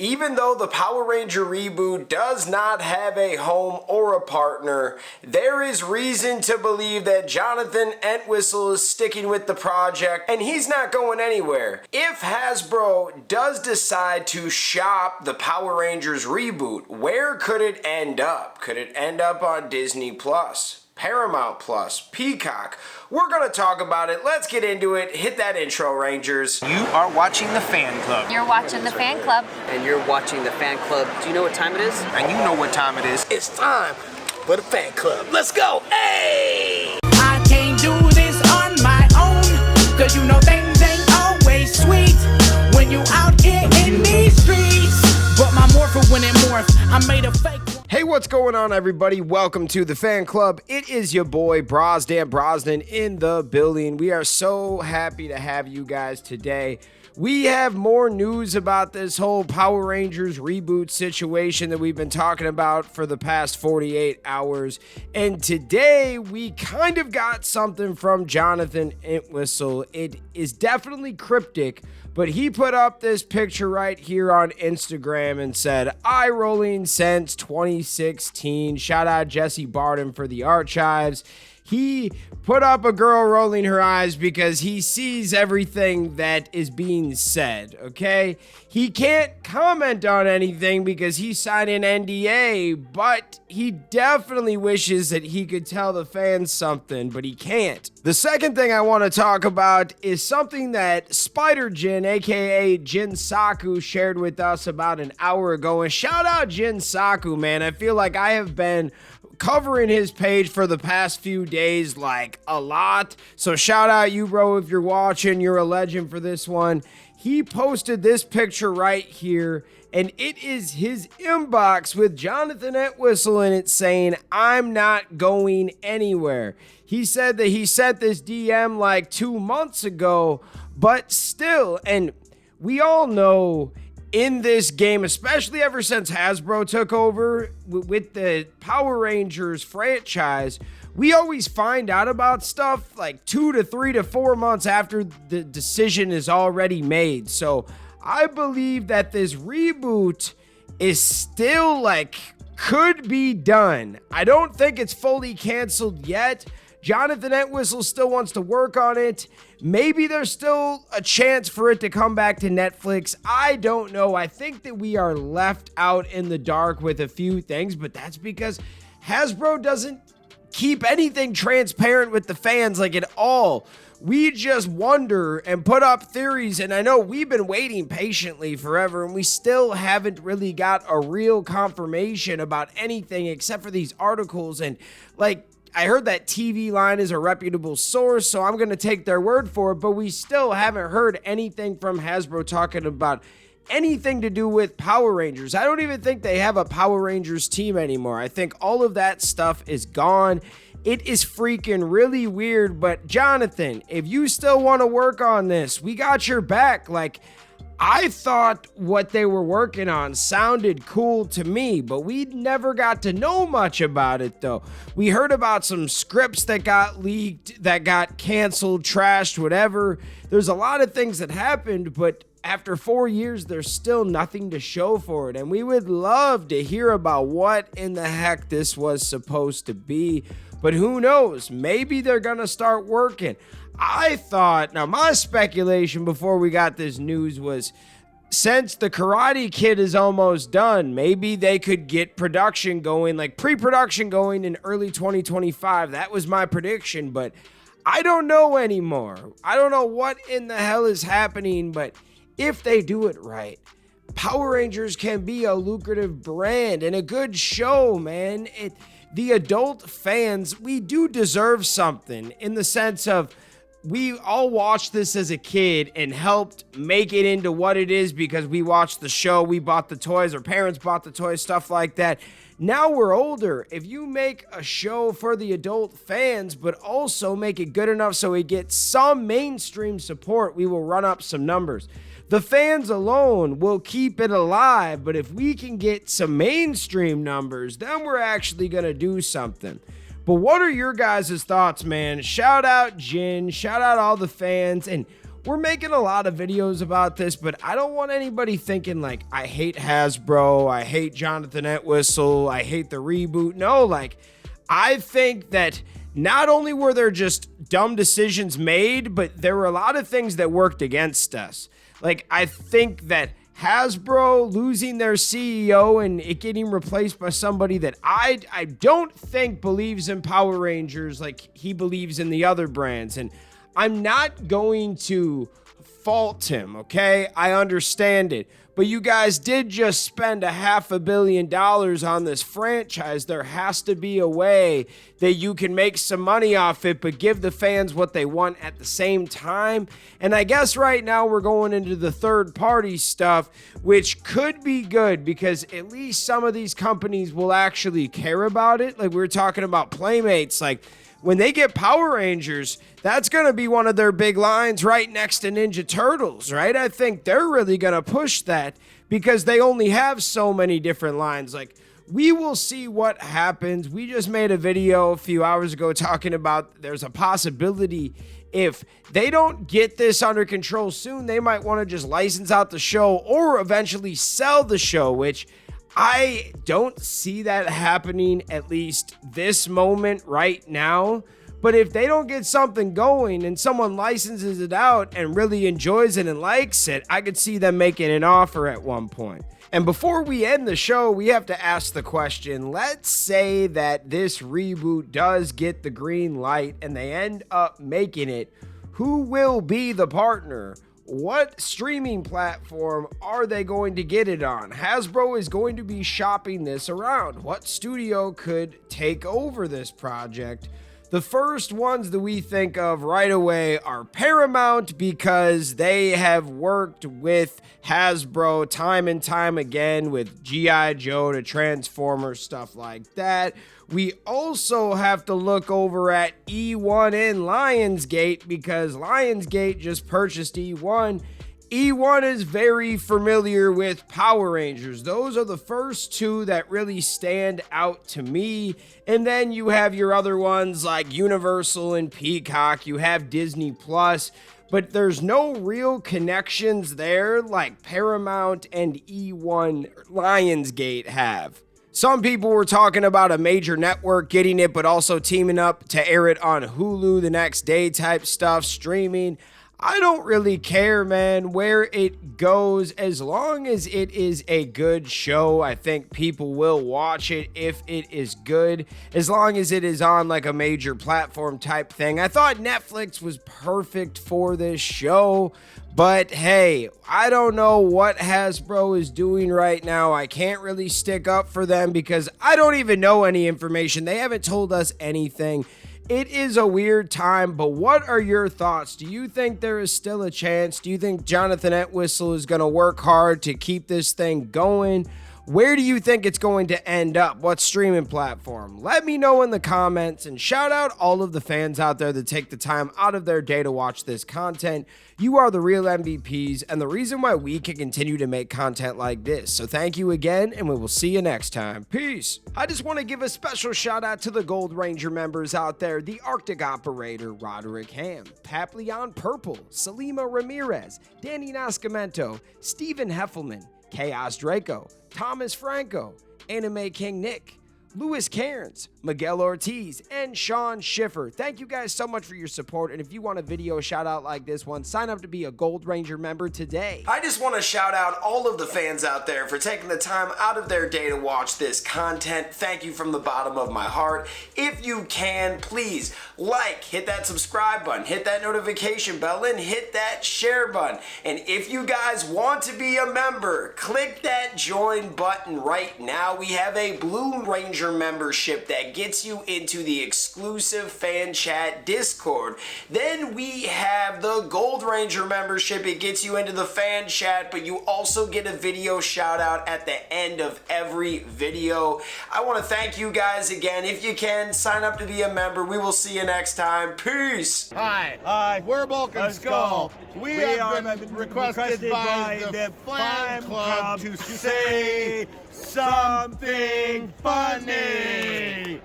Even though the Power Ranger reboot does not have a home or a partner, there is reason to believe that Jonathan Entwistle is sticking with the project and he's not going anywhere. If Hasbro does decide to shop the Power Rangers reboot, where could it end up? Could it end up on Disney Plus, Paramount Plus, Peacock? We're gonna talk about it. Let's get into it. Hit that intro, Rangers. You are watching the Fan Club. You're watching the Fan Club. And you're watching the Fan Club. Do you know what time it is? And you know what time it is. It's time for the Fan Club. Let's go. Hey! I can't do this on my own, cause you know things ain't always sweet when you out here in these streets. But my morpher when it morphed, I made a fake one. Hey, what's going on, everybody? Welcome to the Fan Club. It is your boy, Brosnan in the building. We are so happy to have you guys today. We have more news about this whole Power Rangers reboot situation that we've been talking about for the past 48 hours. And today, we kind of got something from Jonathan Entwistle. It is definitely cryptic, but he put up this picture right here on Instagram and said, eye rolling since 2016. Shout out Jesse Barden for the archives. He put up a girl rolling her eyes because he sees everything that is being said, okay? He can't comment on anything because he signed an NDA, but he definitely wishes that he could tell the fans something, but he can't. The second thing I want to talk about is something that Spider Jin, aka Jin Saku, shared with us about an hour ago. And shout out Jin Saku, man. I feel like I have been covering his page for the past few days, like a lot. So shout out you, bro, if you're watching. You're a legend for this one. He posted this picture right here, and it is his inbox with Jonathan Entwistle in it saying, I'm not going anywhere. He said that he sent this DM like 2 months ago, but still, and we all know in this game, especially ever since Hasbro took over with the Power Rangers franchise, we always find out about stuff like 2 to 3 to 4 months after the decision is already made. So I believe that this reboot is still could be done. I don't think it's fully canceled yet. Jonathan Entwistle still wants to work on it. Maybe there's still a chance for it to come back to Netflix. I don't know. I think that we are left out in the dark with a few things, but that's because Hasbro doesn't keep anything transparent with the fans at all. We just wonder and put up theories, and I know we've been waiting patiently forever, and we still haven't really got a real confirmation about anything except for these articles. And I heard that TV Line is a reputable source, so I'm going to take their word for it, but we still haven't heard anything from Hasbro talking about anything to do with Power Rangers. I don't even think they have a Power Rangers team anymore. I think all of that stuff is gone. It is freaking really weird, but Jonathan, if you still want to work on this, we got your back. I thought what they were working on sounded cool to me, but we never got to know much about it, though. We heard about some scripts that got leaked, that got canceled, trashed, whatever. There's a lot of things that happened, but after 4 years, there's still nothing to show for it, and we would love to hear about what in the heck this was supposed to be, but who knows? Maybe they're gonna start working. I thought, now my speculation before we got this news was, since the Karate Kid is almost done, maybe they could get production going, pre-production going in early 2025. That was my prediction, but I don't know anymore. I don't know what in the hell is happening, but if they do it right, Power Rangers can be a lucrative brand and a good show, man. The adult fans, we do deserve something in the sense of, we all watched this as a kid and helped make it into what it is because we watched the show, we bought the toys, our parents bought the toys, stuff like that. Now we're older. If you make a show for the adult fans, but also make it good enough so it gets some mainstream support, we will run up some numbers. The fans alone will keep it alive, but if we can get some mainstream numbers, then we're actually going to do something. But what are your guys' thoughts, man? Shout out Jin, shout out all the fans, and we're making a lot of videos about this, but I don't want anybody thinking like, I hate Hasbro, I hate Jonathan Entwistle, I hate the Reboot. No, like, I think that not only were there just dumb decisions made, but there were a lot of things that worked against us. Like, I think that Hasbro losing their CEO and it getting replaced by somebody that I don't think believes in Power Rangers like he believes in the other brands. And I'm not going to fault him, okay? I understand it. But you guys did just spend $500 million on this franchise. There has to be a way that you can make some money off it, but give the fans what they want at the same time. And I guess right now we're going into the third-party stuff, which could be good because at least some of these companies will actually care about it. Like we were talking about Playmates, like when they get Power Rangers, that's going to be one of their big lines right next to Ninja Turtles, right? I think they're really going to push that because they only have so many different lines. Like, we will see what happens. We just made a video a few hours ago talking about there's a possibility if they don't get this under control soon, they might want to just license out the show or eventually sell the show, which I don't see that happening at least this moment right now. But if they don't get something going and someone licenses it out and really enjoys it and likes it, I could see them making an offer at one point. And before we end the show, we have to ask the question, let's say that this reboot does get the green light and they end up making it. Who will be the partner? What streaming platform are they going to get it on? Hasbro is going to be shopping this around. What studio could take over this project? The first ones that we think of right away are Paramount because they have worked with Hasbro time and time again with G.I. Joe to Transformers, stuff like that. We also have to look over at E1 and Lionsgate because Lionsgate just purchased E1. E1 is very familiar with Power Rangers. Those are the first two that really stand out to me. And then you have your other ones like Universal and Peacock. You have Disney Plus. But there's no real connections there like Paramount and E1 Lionsgate have. Some people were talking about a major network getting it, but also teaming up to air it on Hulu the next day type stuff, streaming. I don't really care, man, where it goes. As long as it is a good show, I think people will watch it if it is good. As long as it is on like a major platform type thing. I thought Netflix was perfect for this show. But hey, I don't know what Hasbro is doing right now. I can't really stick up for them because I don't even know any information. They haven't told us anything. It is a weird time, but what are your thoughts? Do you think there is still a chance? Do you think Jonathan Entwistle is going to work hard to keep this thing going? Where do you think it's going to end up? What streaming platform? Let me know in the comments, and shout out all of the fans out there that take the time out of their day to watch this content. You are the real MVPs and the reason why we can continue to make content like this. So thank you again, and we will see you next time. Peace. I just want to give a special shout out to the Gold Ranger members out there. The Arctic Operator, Roderick Ham, Papleon Purple, Salima Ramirez, Danny Nascimento, Stephen Heffelman, Chaos Draco, Thomas Franco, Anime King Nick, Louis Cairns, Miguel Ortiz, and Sean Schiffer. Thank you guys so much for your support, and if you want a video shout out like this one, sign up to be a Gold Ranger member today. I just want to shout out all of the fans out there for taking the time out of their day to watch this content. Thank you from the bottom of my heart. If you can, please like, hit that subscribe button, hit that notification bell, and hit that share button. And if you guys want to be a member, click that join button right now. We have a Blue Ranger membership that gets you into the exclusive fan chat Discord. Then we have the Gold Ranger membership. It gets you into the fan chat, but you also get a video shout out at the end of every video. I want to thank you guys again. If you can, sign up to be a member. We will see you next time. Peace. Hi, we're Bulk and Skull. We have been requested by the fan club to say something funny.